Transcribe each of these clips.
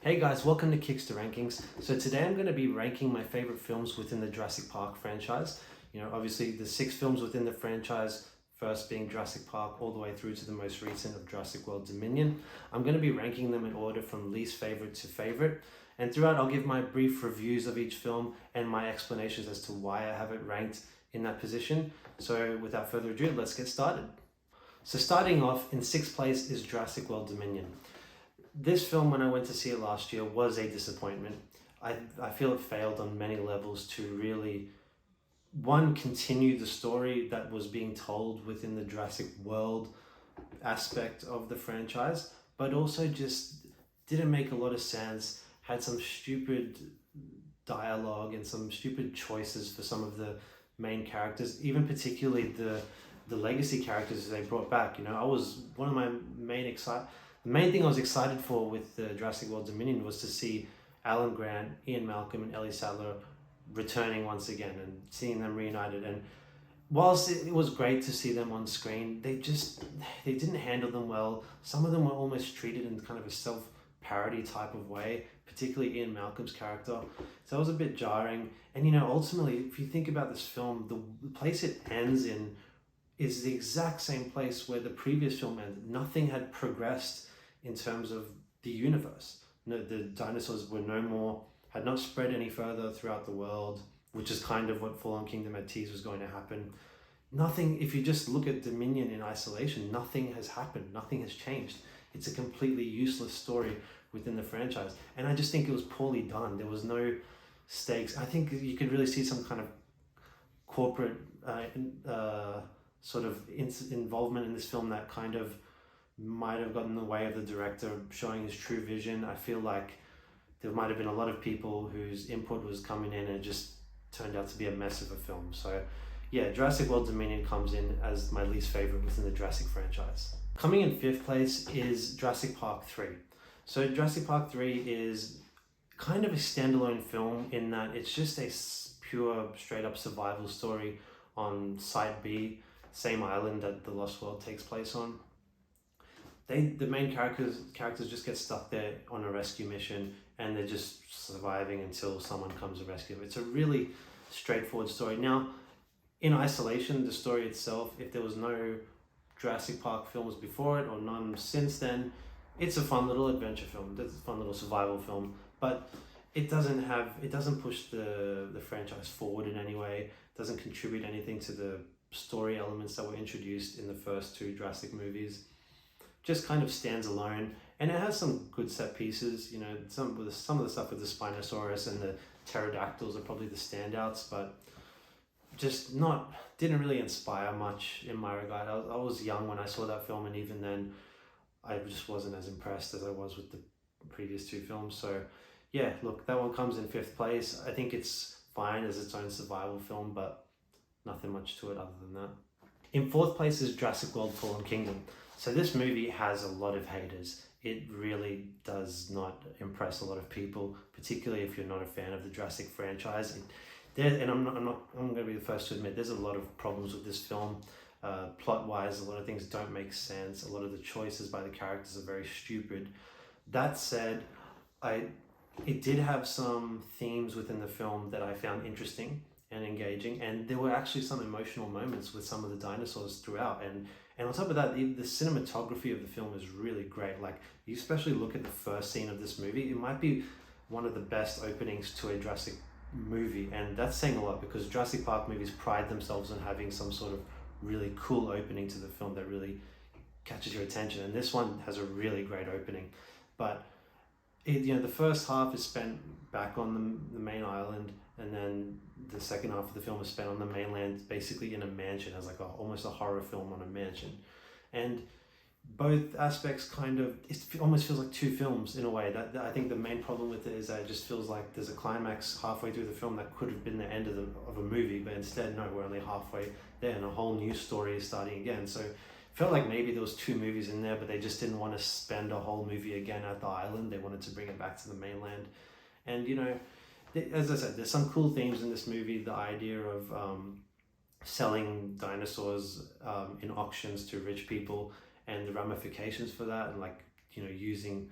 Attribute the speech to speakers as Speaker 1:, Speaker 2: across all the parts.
Speaker 1: Hey guys, welcome to Kiksta Rankings. So today I'm going to be ranking my favorite films within the Jurassic Park franchise. Obviously the 6 films within the franchise, first being Jurassic Park all the way through to the most recent of Jurassic World Dominion. I'm going to be ranking them in order from least favorite to favorite. And throughout I'll give my brief reviews of each film and my explanations as to why I have it ranked in that position. So without further ado, let's get started. So starting off, in 6th place is Jurassic World Dominion. This film, when I went to see it last year, was a disappointment. I feel it failed on many levels to really, one, continue the story that was being told within the Jurassic World aspect of the franchise, but also just didn't make a lot of sense, had some stupid dialogue and some stupid choices for some of the main characters, even particularly the legacy characters they brought back. I was one of my the main thing I was excited for with the Jurassic World Dominion was to see Alan Grant, Ian Malcolm, and Ellie Sattler returning once again and seeing them reunited. And whilst it was great to see them on screen, they didn't handle them well. Some of them were almost treated in kind of a self-parody type of way, particularly Ian Malcolm's character. So it was a bit jarring. And ultimately, if you think about this film, the place it ends in is the exact same place where the previous film ended. Nothing had progressed in terms of the universe. No, the dinosaurs were no more, had not spread any further throughout the world, which is kind of what Fallen Kingdom had teased was going to happen. Nothing, if you just look at Dominion in isolation, nothing has happened, nothing has changed. It's a completely useless story within the franchise. And I just think it was poorly done. There was no stakes. I think you could really see some kind of corporate sort of involvement in this film that kind of might have gotten in the way of the director showing his true vision. I feel like there might have been a lot of people whose input was coming in and it just turned out to be a mess of a film. So yeah, Jurassic World Dominion comes in as my least favorite within the Jurassic franchise. Coming in 5th place is Jurassic Park 3. So Jurassic Park 3 is kind of a standalone film in that it's just a pure straight up survival story on Site B, same island that the Lost World takes place on. The main characters just get stuck there on a rescue mission and they're just surviving until someone comes to rescue them. It's a really straightforward story. Now, in isolation, the story itself, if there was no Jurassic Park films before it or none since then, it's a fun little adventure film. It's a fun little survival film, but it doesn't push the franchise forward in any way. It doesn't contribute anything to the story elements that were introduced in the first 2 Jurassic movies. Just kind of stands alone, and it has some good set pieces. Some of the stuff with the Spinosaurus and the pterodactyls are probably the standouts, but just didn't really inspire much in my regard. I was young when I saw that film, and even then I just wasn't as impressed as I was with the previous 2 films. So yeah, look, that one comes in 5th place. I think it's fine as its own survival film, but nothing much to it other than that. In 4th place is Jurassic World Fallen Kingdom. So this movie has a lot of haters. It really does not impress a lot of people, particularly if you're not a fan of the Jurassic franchise. I'm going to be the first to admit there's a lot of problems with this film. Plot-wise, a lot of things don't make sense. A lot of the choices by the characters are very stupid. That said, it did have some themes within the film that I found interesting and engaging, and there were actually some emotional moments with some of the dinosaurs throughout, and on top of that, the cinematography of the film is really great. Like, you especially look at the first scene of this movie, it might be one of the best openings to a Jurassic movie, and that's saying a lot because Jurassic Park movies pride themselves on having some sort of really cool opening to the film that really catches your attention, and this one has a really great opening. But the first half is spent back on the main island, and then the second half of the film is spent on the mainland, basically in a mansion, as like almost a horror film on a mansion. And both aspects it almost feels like 2 films in a way. That I think the main problem with it is that it just feels like there's a climax halfway through the film that could have been the end of a movie, but instead, no, we're only halfway there and a whole new story is starting again. So felt like maybe there was 2 movies in there, but they just didn't want to spend a whole movie again at the island. They wanted to bring it back to the mainland. And as I said, there's some cool themes in this movie. The idea of selling dinosaurs in auctions to rich people and the ramifications for that, and using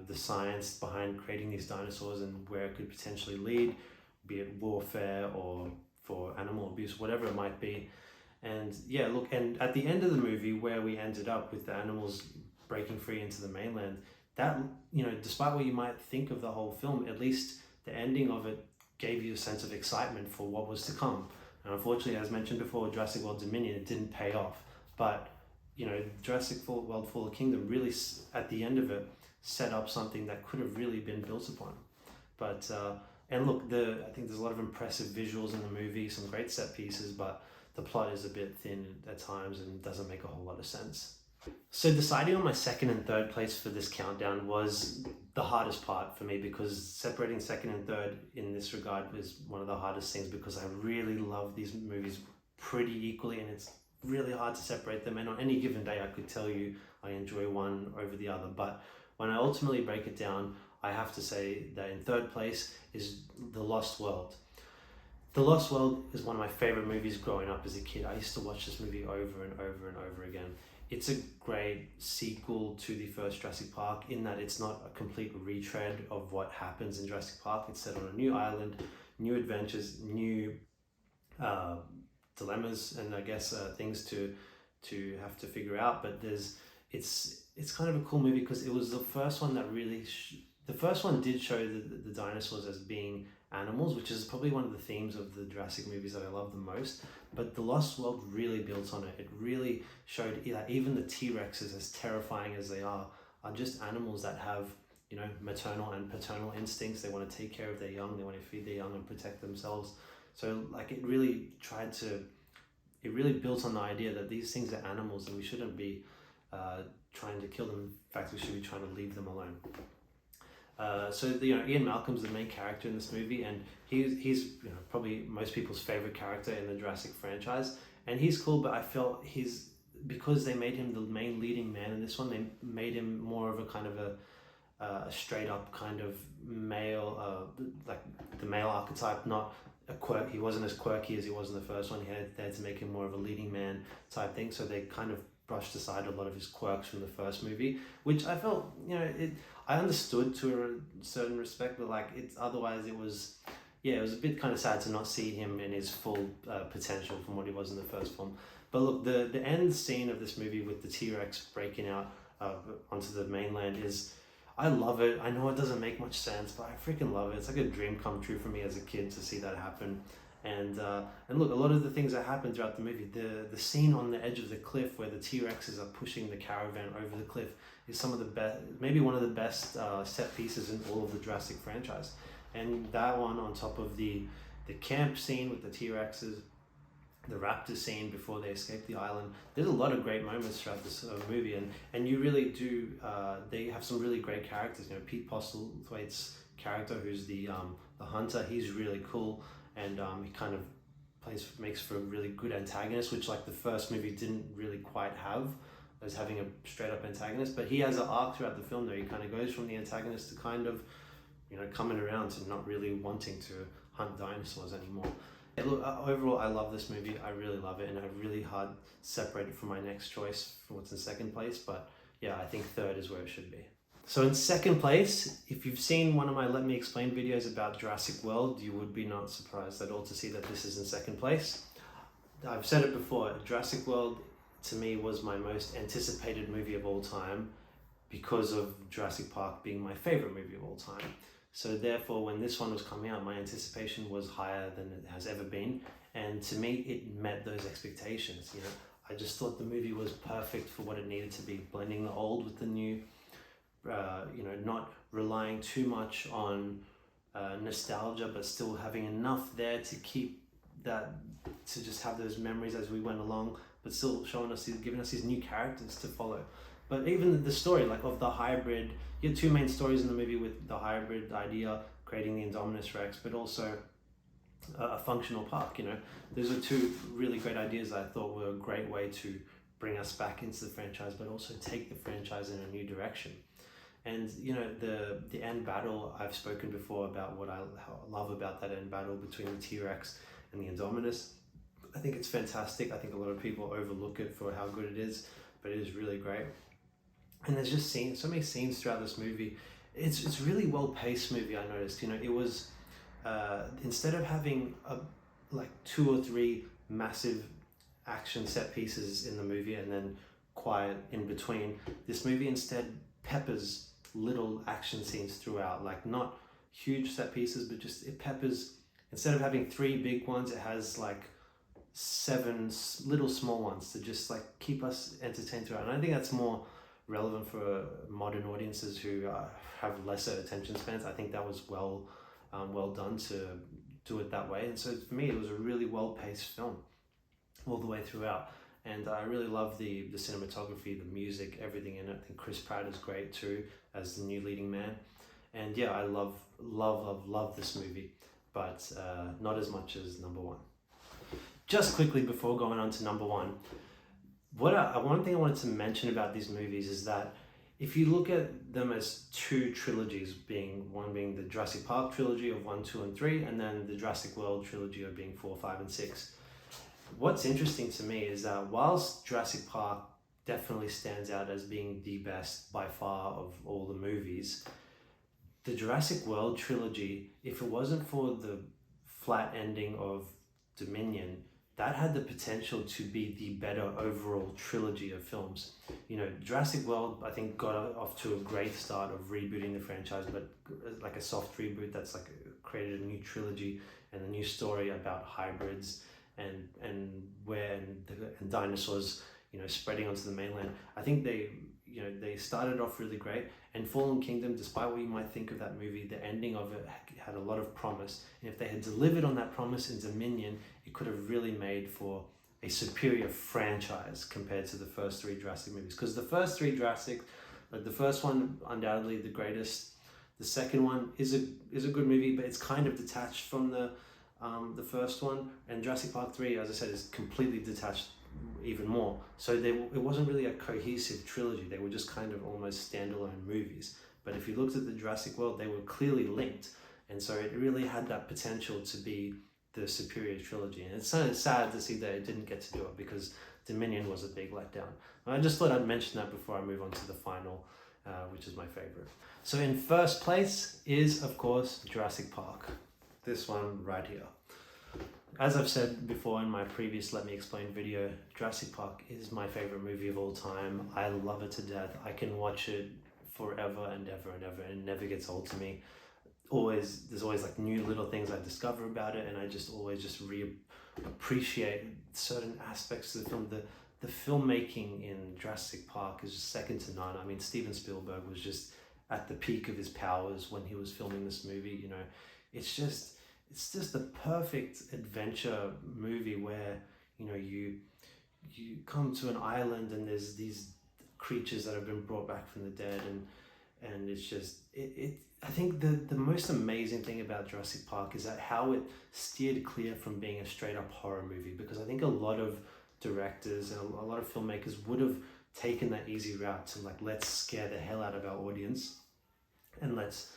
Speaker 1: the science behind creating these dinosaurs and where it could potentially lead, be it warfare or for animal abuse, whatever it might be. And yeah, look, and at the end of the movie where we ended up with the animals breaking free into the mainland, that, you know, despite what you might think of the whole film, at least the ending of it gave you a sense of excitement for what was to come. And unfortunately, as mentioned before, Jurassic World Dominion, it didn't pay off. But, you know, Jurassic World Fallen Kingdom really, at the end of it, set up something that could have really been built upon. But, and look, I think there's a lot of impressive visuals in the movie, some great set pieces, but the plot is a bit thin at times and doesn't make a whole lot of sense. So deciding on my second and third place for this countdown was the hardest part for me, because separating second and third in this regard was one of the hardest things, because I really love these movies pretty equally and it's really hard to separate them. And on any given day, I could tell you I enjoy one over the other. But when I ultimately break it down, I have to say that in third place is The Lost World. The Lost World is one of my favorite movies growing up as a kid. I used to watch this movie over and over and over again. It's a great sequel to the first Jurassic Park in that it's not a complete retread of what happens in Jurassic Park. It's set on a new island, new adventures, new dilemmas, and I guess things to have to figure out. But it's kind of a cool movie because it was the first one that really the first one did show the dinosaurs as being animals, which is probably one of the themes of the Jurassic movies that I love the most. But The Lost World really built on it. It really showed that even the T-Rexes, as terrifying as they are just animals that have, you know, maternal and paternal instincts. They want to take care of their young, they want to feed their young and protect themselves. So like it really built on the idea that these things are animals and we shouldn't be trying to kill them. In fact, we should be trying to leave them alone. So you know, Ian Malcolm's the main character in this movie, and he's you know, probably most people's favorite character in the Jurassic franchise, and he's cool. But I felt because they made him the main leading man in this one, they made him more of a kind of a straight up kind of male, like the male archetype, not a quirk. He wasn't as quirky as he was in the first one. They had to make him more of a leading man type thing. So they kind of brushed aside a lot of his quirks from the first movie, which I felt, you know, I understood to a certain respect, but like otherwise it was a bit kind of sad to not see him in his full potential from what he was in the first film. But look, the end scene of this movie with the T-Rex breaking out onto the mainland I love it. I know it doesn't make much sense, but I freaking love it. It's like a dream come true for me as a kid to see that happen. And look, a lot of the things that happen throughout the movie, the scene on the edge of the cliff where the T-Rexes are pushing the caravan over the cliff is some of the best, maybe one of the best set pieces in all of the Jurassic franchise. And that one on top of the camp scene with the T-Rexes, the raptor scene before they escape the island. There's a lot of great moments throughout this movie, and you really do, they have some really great characters. You know, Pete Postlethwaite's character, who's the hunter, he's really cool. And he kind of makes for a really good antagonist, which like the first movie didn't really quite have, as having a straight up antagonist. But he has an arc throughout the film there. He kind of goes from the antagonist to kind of, you know, coming around to not really wanting to hunt dinosaurs anymore. Yeah, look, overall, I love this movie. I really love it, and I really hard separate it from my next choice for what's in second place. But yeah, I think third is where it should be. So in second place, if you've seen one of my Let Me Explain videos about Jurassic World, you would be not surprised at all to see that this is in second place. I've said it before, Jurassic World to me was my most anticipated movie of all time because of Jurassic Park being my favorite movie of all time. So therefore, when this one was coming out, my anticipation was higher than it has ever been. And to me, it met those expectations. You know, I just thought the movie was perfect for what it needed to be, blending the old with the new. You know, not relying too much on nostalgia, but still having enough there to keep that, to just have those memories as we went along, but still giving us these new characters to follow. But even the story, like of the hybrid, you had two main stories in the movie with the hybrid idea, creating the Indominus Rex, but also a functional park. You know, those are two really great ideas that I thought were a great way to bring us back into the franchise, but also take the franchise in a new direction. And you know, the end battle, I've spoken before about what I love about that end battle between the T-Rex and the Indominus. I think it's fantastic. I think a lot of people overlook it for how good it is, but it is really great. And there's just so many scenes throughout this movie. It's really well paced movie. I noticed, it was instead of having like 2 or 3 massive action set pieces in the movie and then quiet in between, this movie instead peppers little action scenes throughout, like not huge set pieces, but just it peppers. Instead of having 3 big ones, it has like 7 little small ones to just like keep us entertained throughout. And I think that's more relevant for modern audiences who have lesser attention spans. I think that was well done to do it that way. And so for me, it was a really well-paced film all the way throughout. And I really love the cinematography, the music, everything in it. I think Chris Pratt is great too as the new leading man. And yeah, I love this movie, but not as much as number 1. Just quickly before going on to number 1, one thing I wanted to mention about these movies is that if you look at them as 2 trilogies, one being the Jurassic Park trilogy of 1, 2, and 3, and then the Jurassic World trilogy of being 4, 5, and 6. What's interesting to me is that whilst Jurassic Park definitely stands out as being the best by far of all the movies, the Jurassic World trilogy, if it wasn't for the flat ending of Dominion, that had the potential to be the better overall trilogy of films. Jurassic World, I think, got off to a great start of rebooting the franchise, but like a soft reboot that's like created a new trilogy and a new story about hybrids and dinosaurs, spreading onto the mainland. I think they started off really great. And Fallen Kingdom, despite what you might think of that movie, the ending of it had a lot of promise. And if they had delivered on that promise in Dominion, it could have really made for a superior franchise compared to the first 3 Jurassic movies. Because the first 3 Jurassic, like the first one, undoubtedly the greatest. The second one is a good movie, but it's kind of detached from the first one. And Jurassic Park 3, as I said, is completely detached even more. So it wasn't really a cohesive trilogy. They were just kind of almost standalone movies. But if you looked at the Jurassic World, they were clearly linked. And so it really had that potential to be the superior trilogy. And it's kind of sad to see that it didn't get to do it because Dominion was a big letdown. And I just thought I'd mention that before I move on to the final, which is my favorite. So in first place is, of course, Jurassic Park. This one right here. As I've said before in my previous Let Me Explain video, Jurassic Park is my favorite movie of all time. I love it to death. I can watch it forever and ever and ever, and it never gets old to me. There's always like new little things I discover about it, and I just always appreciate certain aspects of the film. The filmmaking in Jurassic Park is just second to none. I mean, Steven Spielberg was just at the peak of his powers when he was filming this movie. It's just the perfect adventure movie where you come to an island and there's these creatures that have been brought back from the dead, and it's just I think the most amazing thing about Jurassic Park is that how it steered clear from being a straight up horror movie, because I think a lot of directors and a lot of filmmakers would have taken that easy route to like, let's scare the hell out of our audience and let's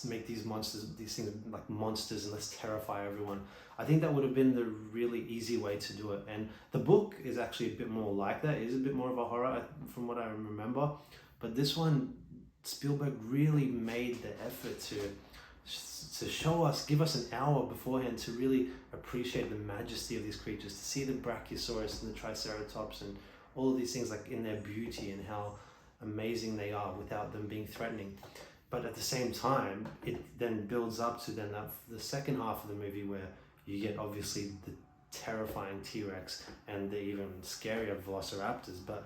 Speaker 1: make these things like monsters, and let's terrify everyone. I think that would have been the really easy way to do it. And the book is actually a bit more like that. It is a bit more of a horror from what I remember. But this one, Spielberg really made the effort to show us, give us an hour beforehand to really appreciate the majesty of these creatures, to see the Brachiosaurus and the Triceratops and all of these things like in their beauty and how amazing they are without them being threatening. But at the same time, it then builds up to the second half of the movie where you get obviously the terrifying T-Rex and the even scarier Velociraptors. But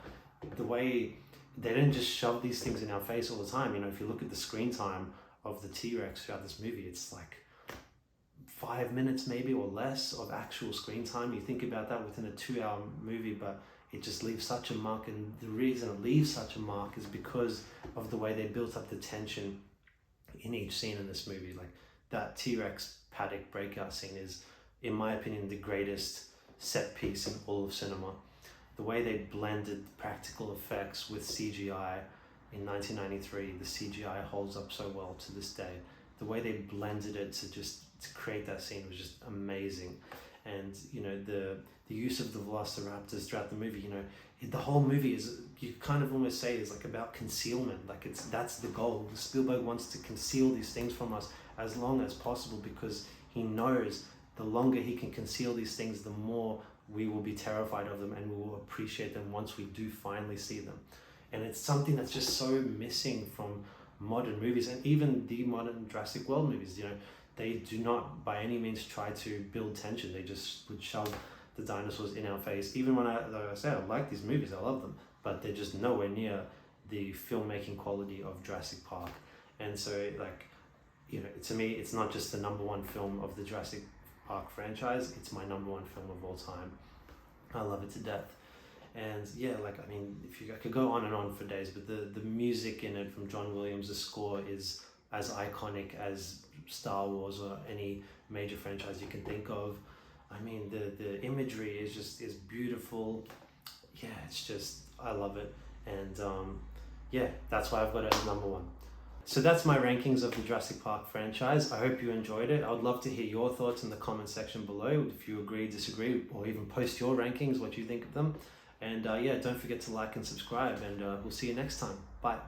Speaker 1: the way they didn't just shove these things in our face all the time. If you look at the screen time of the T-Rex throughout this movie, it's like 5 minutes maybe or less of actual screen time. You think about that within a 2-hour movie, but it just leaves such a mark. And the reason it leaves such a mark is because of the way they built up the tension in each scene in this movie. Like that T-Rex paddock breakout scene is, in my opinion, the greatest set piece in all of cinema. The way they blended practical effects with CGI in 1993, the CGI holds up so well to this day. The way they blended it to create that scene was just amazing. and you know the use of the velociraptors throughout the movie. You know, the whole movie is, you kind of almost say, is like about concealment. Like that's the goal. Spielberg wants to conceal these things from us as long as possible, because he knows the longer he can conceal these things, the more we will be terrified of them, and we will appreciate them once we do finally see them. And it's something that's just so missing from modern movies, and even the modern Jurassic World movies. You know, they do not by any means try to build tension. They just would shove the dinosaurs in our face. Even when like I say, I like these movies, I love them, but they're just nowhere near the filmmaking quality of Jurassic Park. And so, like, you know, to me, it's not just the #1 film of the Jurassic Park franchise, it's my #1 film of all time. I love it to death. And yeah, like, I mean, I could go on and on for days, but the music in it from John Williams, the score, is as iconic as Star Wars or any major franchise you can think of. I mean, the imagery is beautiful. Yeah, it's just, I love it. And yeah, that's why I've got it as #1. So that's my rankings of the Jurassic Park franchise. I hope you enjoyed it. I would love to hear your thoughts in the comment section below, if you agree, disagree, or even post your rankings, what you think of them. And yeah, don't forget to like and subscribe, and we'll see you next time. Bye.